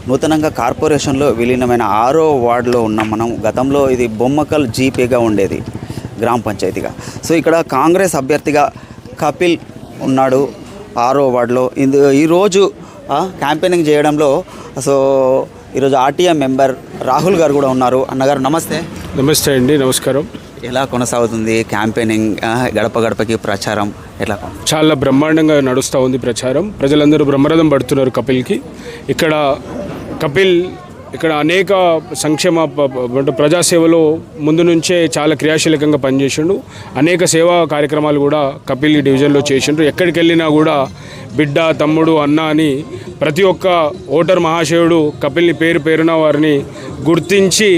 నూతనంగా కార్పొరేషన్లో విలీనమైన 6వ వార్డులో ఉన్నాం మనం. గతంలో ఇది బొమ్మకల్ జీపీగా ఉండేది, గ్రామ పంచాయతీగా. సో ఇక్కడ కాంగ్రెస్ అభ్యర్థిగా కపిల్ ఉన్నాడు 6వ వార్డులో. ఈరోజు క్యాంపెయినింగ్ చేయడంలో ఈరోజు ఆర్టీఎం మెంబర్ రాహుల్ గారు కూడా ఉన్నారు. అన్నగారు నమస్తే. నమస్తే అండి, నమస్కారం. ఎలా కొనసాగుతుంది క్యాంపెయినింగ్, గడప గడపకి ప్రచారం ఎలా? చాలా బ్రహ్మాండంగా నడుస్తూ ఉంది ప్రచారం. ప్రజలందరూ బ్రహ్మరథం పడుతున్నారు కపిల్కి. ఇక్కడ అనేక సంక్షేమ ప్రజాసేవలో ముందు నుంచే చాలా క్రియాశీలకంగా పనిచేసిండు. అనేక సేవా కార్యక్రమాలు కూడా కపిల్ ఈ డివిజన్లో చేసిండ్రు. ఎక్కడికి వెళ్ళినా కూడా బిడ్డ, తమ్ముడు, అన్న అని ప్రతి ఒక్క ఓటర్ మహాశయుడు కపిల్ని పేరున వారిని గుర్తించి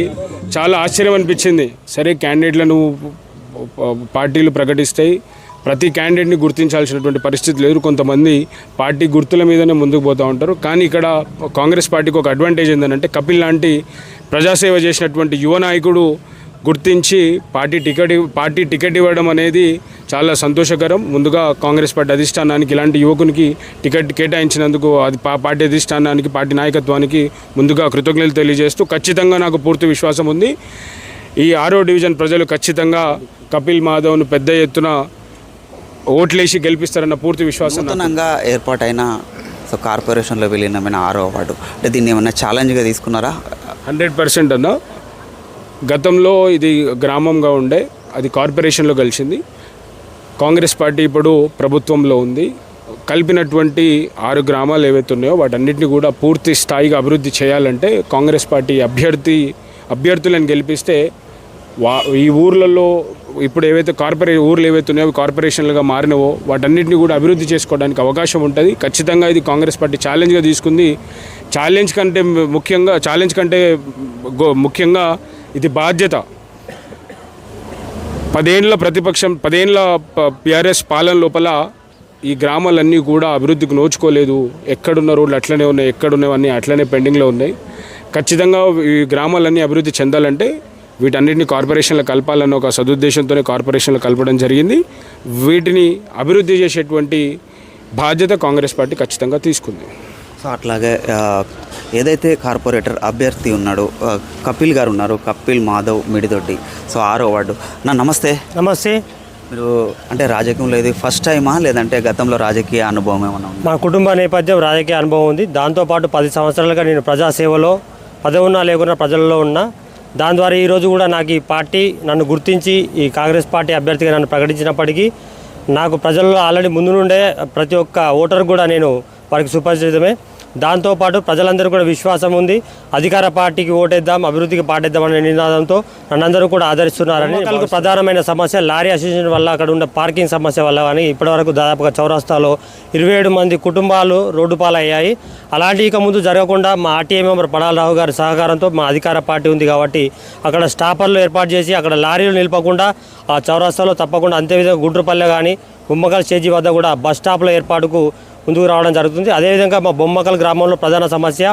చాలా ఆశ్చర్యం అనిపించింది. సరే, క్యాండిడేట్లను పార్టీలు ప్రకటిస్తాయి, ప్రతి క్యాండిడేట్ని గుర్తించాల్సినటువంటి పరిస్థితి లేదు. కొంతమంది పార్టీ గుర్తుల మీదనే ముందుకు పోతూ ఉంటారు. కానీ ఇక్కడ కాంగ్రెస్ పార్టీకి ఒక అడ్వాంటేజ్ ఏంటంటే కపిల్ లాంటి ప్రజాసేవ చేసినటువంటి యువ నాయకుడు గుర్తించి పార్టీ టికెట్ ఇవ్వడం అనేది చాలా సంతోషకరం. ముందుగా కాంగ్రెస్ పార్టీ అధిష్టానానికి ఇలాంటి యువకునికి టికెట్ కేటాయించినందుకు అది పార్టీ అధిష్టానానికి, పార్టీ నాయకత్వానికి ముందుగా కృతజ్ఞతలు తెలియజేస్తూ, ఖచ్చితంగా నాకు పూర్తి విశ్వాసం ఉంది ఈ 6వ డివిజన్ ప్రజలు ఖచ్చితంగా కపిల్ మాధవ్ను పెద్ద ఎత్తున ఓట్లేసి గెలిపిస్తారన్న పూర్తి విశ్వాసం. నూతనంగా ఏర్పాటైన కార్పొరేషన్లో విలీనమైన 6వ వార్డు, అంటే దీన్ని ఏమన్నా ఛాలెంజ్గా తీసుకున్నారా? 100% అన్న. గతంలో ఇది గ్రామంగా ఉండే, అది కార్పొరేషన్లో కలిసింది. కాంగ్రెస్ పార్టీ ఇప్పుడు ప్రభుత్వంలో ఉంది. కలిపినటువంటి 6 గ్రామాలు ఏవైతే ఉన్నాయో వాటన్నిటిని కూడా పూర్తి స్థాయిగా అభివృద్ధి చేయాలంటే కాంగ్రెస్ పార్టీ అభ్యర్థులను గెలిపిస్తే ఈ ఊర్లలో ఇప్పుడు ఏవైతే ఊర్లు ఏవైతే ఉన్నాయో కార్పొరేషన్లుగా మారినవో వాటన్నిటిని కూడా అభివృద్ధి చేసుకోవడానికి అవకాశం ఉంటుంది. ఖచ్చితంగా ఇది కాంగ్రెస్ పార్టీ ఛాలెంజ్గా తీసుకుంది. ఛాలెంజ్ కంటే ముఖ్యంగా ఇది బాధ్యత. 10 ఏళ్ళ PRS పాలన లోపల ఈ గ్రామాలన్నీ కూడా అభివృద్ధికి నోచుకోలేదు. ఎక్కడున్న రోడ్లు అట్లనే ఉన్నాయి, ఎక్కడున్నవన్నీ అట్లనే పెండింగ్లో ఉన్నాయి. ఖచ్చితంగా ఈ గ్రామాలన్నీ అభివృద్ధి చెందాలంటే వీటన్నిటిని కార్పొరేషన్లో కలపాలన్న ఒక సదుద్దేశంతోనే కార్పొరేషన్లో కలపడం జరిగింది. వీటిని అభివృద్ధి చేసేటువంటి బాధ్యత కాంగ్రెస్ పార్టీ ఖచ్చితంగా తీసుకుంది. సో అట్లాగే ఏదైతే కార్పొరేటర్ అభ్యర్థి ఉన్నాడో కపిల్ గారు ఉన్నారు, కపిల్ మాధవ్ మిడిదొడ్డి, సో 6వ వార్డు. నమస్తే. నమస్తే. మీరు అంటే రాజకీయంలో ఇది ఫస్ట్ టైమా లేదంటే గతంలో రాజకీయ అనుభవం ఏమన్నా? మా కుటుంబ నేపథ్యం రాజకీయ అనుభవం ఉంది. దాంతోపాటు 10 సంవత్సరాలుగా నేను ప్రజాసేవలో పదవున్నా లేకున్నా ప్రజల్లో ఉన్నా. దాని ద్వారా ఈరోజు కూడా నాకు ఈ పార్టీ నన్ను గుర్తించి ఈ కాంగ్రెస్ పార్టీ అభ్యర్థిగా నన్ను ప్రకటించినప్పటికీ నాకు ప్రజల్లో ఆల్రెడీ ముందు నుండే ప్రతి ఒక్క ఓటర్ కూడా నేను వారికి సుపరిచితమే. దాంతోపాటు ప్రజలందరూ కూడా విశ్వాసం ఉంది. అధికార పార్టీకి ఓటేద్దాం, అభివృద్ధికి పాటేద్దామనే నినాదంతో నన్నందరూ కూడా ఆదరిస్తున్నారని. ప్రధానమైన సమస్య లారీ అసోసియేషన్ వల్ల అక్కడ ఉన్న పార్కింగ్ సమస్య వల్ల కానీ ఇప్పటివరకు దాదాపుగా చౌరస్తాలో 27 మంది కుటుంబాలు రోడ్డు పాలయ్యాయి. అలాంటి ఇక ముందు జరగకుండా మా ఆర్టీఐ మెంబర్ పడాల రావు గారి సహకారంతో మా అధికార పార్టీ ఉంది కాబట్టి అక్కడ స్టాపర్లు ఏర్పాటు చేసి అక్కడ లారీలు నిలపకుండా ఆ చౌరస్తాలో తప్పకుండా, అంతేవిధంగా గుండ్రపల్లె కానీ బొమ్మకల్ స్టేజీ వద్ద కూడా బస్ స్టాప్ల ఏర్పాటుకు ముందుకు రావడం జరుగుతుంది. అదేవిధంగా మా బొమ్మకల్ గ్రామంలో ప్రధాన సమస్య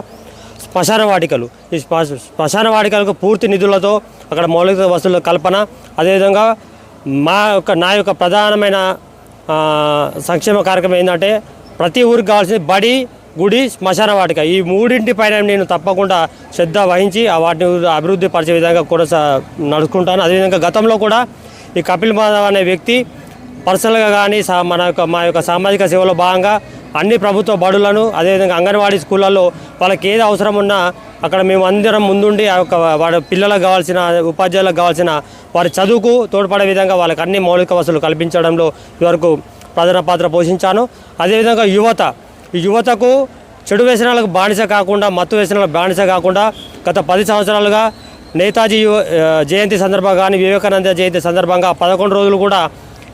శ్మశాన వాటికలు. ఈ శ్మశాన వాటికలకు పూర్తి నిధులతో అక్కడ మౌలిక వసతుల కల్పన, అదేవిధంగా నా యొక్క ప్రధానమైన సంక్షేమ కార్యక్రమం ఏంటంటే ప్రతి ఊరికి కావాల్సిన బడి, గుడి, శ్మశాన వాటిక, ఈ మూడింటిపైన నేను తప్పకుండా శ్రద్ధ వహించి వాటిని అభివృద్ధి పరిచే విధంగా కూడా నడుచుకుంటాను. అదేవిధంగా గతంలో కూడా ఈ కపిల్ మాధవ్ అనే వ్యక్తి పర్సనల్గా కానీ మా యొక్క సామాజిక సేవలో భాగంగా అన్ని ప్రభుత్వ బడులను, అదేవిధంగా అంగన్వాడీ స్కూళ్ళల్లో వాళ్ళకి ఏది అవసరం ఉన్నా అక్కడ మేము అందరం ముందుండి ఆ యొక్క వాడి పిల్లలకు కావాల్సిన, ఉపాధ్యాయులకు కావాల్సిన వారి చదువుకు తోడ్పడే విధంగా వాళ్ళకి అన్ని మౌలిక వసతులు కల్పించడంలో ఇవరకు ప్రధాన పాత్ర పోషించాను. అదేవిధంగా ఈ యువతకు చెడు వ్యసనాలకు బానిస కాకుండా, మత్తు వ్యసనాలకు బానిస కాకుండా గత 10 సంవత్సరాలుగా నేతాజీ జయంతి సందర్భంగా కానీ వివేకానంద జయంతి సందర్భంగా 11 రోజులు కూడా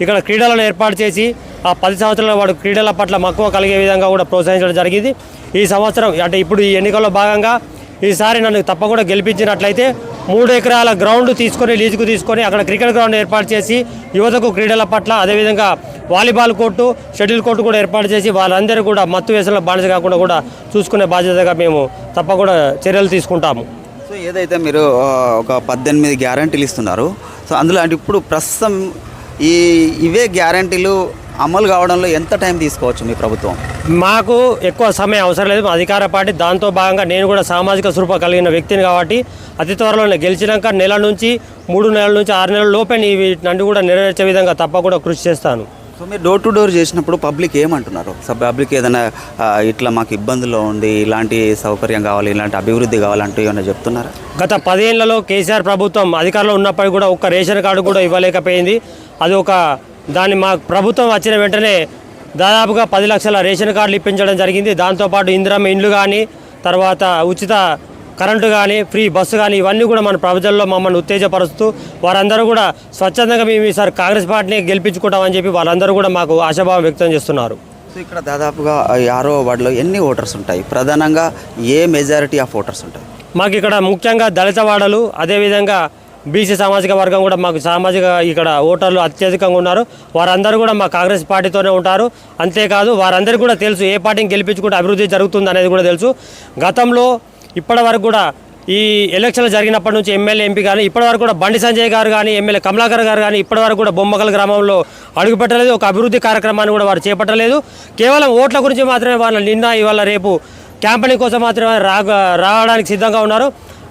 ఇక్కడ క్రీడలను ఏర్పాటు చేసి ఆ 10 సంవత్సరాల వాడు క్రీడల పట్ల మక్కువ కలిగే విధంగా కూడా ప్రోత్సహించడం జరిగింది. ఈ సంవత్సరం అంటే ఇప్పుడు ఈ ఎన్నికల్లో భాగంగా ఈసారి నన్ను తప్పకుండా గెలిపించినట్లయితే 3 ఎకరాల గ్రౌండ్ లీజుకు తీసుకొని అక్కడ క్రికెట్ గ్రౌండ్ ఏర్పాటు చేసి యువతకు క్రీడల పట్ల, అదేవిధంగా వాలీబాల్ కోర్టు, షటిల్ కోర్టు కూడా ఏర్పాటు చేసి వాళ్ళందరూ కూడా మత్తు వ్యసనాలకు బానిస కాకుండా కూడా చూసుకునే బాధ్యతగా మేము తప్పకుండా చర్యలు తీసుకుంటాము. సో ఏదైతే మీరు ఒక 18 గ్యారంటీలు ఇస్తున్నారు, సో అందులో అంటే ఇప్పుడు ప్రస్తుతం ఇవే గ్యారంటీలు అమలు కావడంలో ఎంత టైం తీసుకోవచ్చు మీ ప్రభుత్వం? మాకు ఎక్కువ సమయం అవసరం లేదు. మా అధికార పార్టీ దాంతో భాగంగా నేను కూడా సామాజిక స్వరూప కలిగిన వ్యక్తిని కాబట్టి అతి త్వరలోనే గెలిచినాక నెల నుంచి 3 నెలల నుంచి 6 నెలల లోపే వీటిని కూడా నెరవేర్చే విధంగా తప్పకుండా కృషి చేస్తాను. సో మీరు డోర్ టు డోర్ చేసినప్పుడు పబ్లిక్ ఏమంటున్నారు? పబ్లిక్ ఏదైనా ఇట్లా మాకు ఇబ్బందుల్లో ఉంది, ఇలాంటి సౌకర్యం కావాలి, ఇలాంటి అభివృద్ధి కావాలంటూ ఏమైనా చెప్తున్నారా? గత 10 ఏళ్లలో కేసీఆర్ ప్రభుత్వం అధికారంలో ఉన్నప్పటికీ కూడా ఒక్క రేషన్ కార్డు కూడా ఇవ్వలేకపోయింది. అది దాన్ని మా ప్రభుత్వం వచ్చిన వెంటనే దాదాపుగా 10 లక్షల రేషన్ కార్డులు ఇప్పించడం జరిగింది. దాంతోపాటు ఇందిరమ్మ ఇండ్లు కానీ, తర్వాత ఉచిత కరెంటు కానీ, ఫ్రీ బస్సు కానీ, ఇవన్నీ కూడా మన ప్రజల్లో మమ్మల్ని ఉత్తేజపరుస్తూ వారందరూ కూడా స్వచ్ఛందంగా మేము ఈసారి కాంగ్రెస్ పార్టీని గెలిపించుకుంటామని చెప్పి వాళ్ళందరూ కూడా మాకు ఆశాభావం వ్యక్తం చేస్తున్నారు. సో ఇక్కడ దాదాపుగా 6వ వార్డులో ఎన్ని ఓటర్స్ ఉంటాయి? ప్రధానంగా ఏ మెజారిటీ ఆఫ్ ఓటర్స్ ఉంటాయి? మాకు ఇక్కడ ముఖ్యంగా దళిత వాడలు, అదేవిధంగా బీసీ సామాజిక వర్గం కూడా మాకు ఇక్కడ ఓటర్లు అత్యధికంగా ఉన్నారు. వారందరూ కూడా మా కాంగ్రెస్ పార్టీతోనే ఉంటారు. అంతేకాదు వారందరికీ కూడా తెలుసు ఏ పార్టీని గెలిపించుకుంటే అభివృద్ధి జరుగుతుంది అనేది కూడా తెలుసు. గతంలో ఇప్పటి వరకు కూడా ఈ ఎలక్షన్లు జరిగినప్పటి నుంచి ఎమ్మెల్యే ఎంపీ కానీ ఇప్పటి వరకు కూడా బండి సంజయ్ గారు కానీ, ఎమ్మెల్యే కమలాకర్ గారు కానీ ఇప్పటి వరకు కూడా బొమ్మకల్ గ్రామంలో అడుగుపెట్టలేదు. ఒక అభివృద్ధి కార్యక్రమాన్ని కూడా వారు చేపట్టలేదు. కేవలం ఓట్ల గురించి మాత్రమే వాళ్ళ ఇవాళ రేపు క్యాంపెయిన్ కోసం మాత్రమే రావడానికి సిద్ధంగా ఉన్నారు.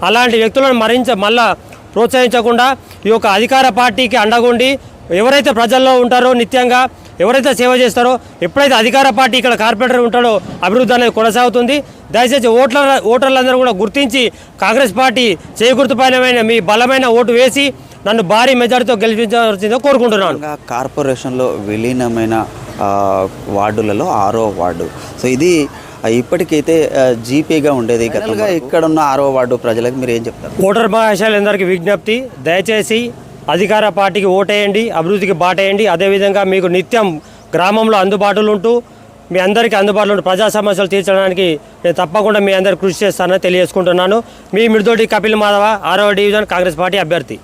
అలాంటి వ్యక్తులను మళ్ళా ప్రోత్సహించకుండా ఈ యొక్క అధికార పార్టీకి అండగుండి ఎవరైతే ప్రజల్లో ఉంటారో, నిత్యంగా ఎవరైతే సేవ చేస్తారో, ఎప్పుడైతే అధికార పార్టీ ఇక్కడ కార్పొరేటర్ ఉంటాడో అభివృద్ధి అనేది కొనసాగుతుంది. దయచేసి ఓటర్లందరూ కూడా గుర్తించి కాంగ్రెస్ పార్టీ చేకూర్తుపైన మీ బలమైన ఓటు వేసి నన్ను భారీ మెజారిటీతో గెలిపించాల్సిందిగా కోరుకుంటున్నాను. కార్పొరేషన్లో విలీనమైన వార్డులలో 6వ వార్డు. సో ఇది ఇప్పటికైతే జీపీగా ఉండేది. గతంగా ఇక్కడ ఉన్న 6వ వార్డు ప్రజలకు మీరు ఏం చెప్తారు? ఓటర్ మహాశయులందరికీ విజ్ఞప్తి, దయచేసి అధికార పార్టీకి ఓటేయండి, అభివృద్ధికి బాటేయండి. అదేవిధంగా మీకు నిత్యం గ్రామంలో అందుబాటులో ఉంటూ మీ అందరికీ అందుబాటులో ఉంటూ ప్రజా సమస్యలు తీర్చడానికి నేను తప్పకుండా మీ అందరికీ కృషి చేస్తానని తెలియజేసుకుంటున్నాను. మీ మిడితోటి కపిల్ మాధవ, 6వ డివిజన్ కాంగ్రెస్ పార్టీ అభ్యర్థి.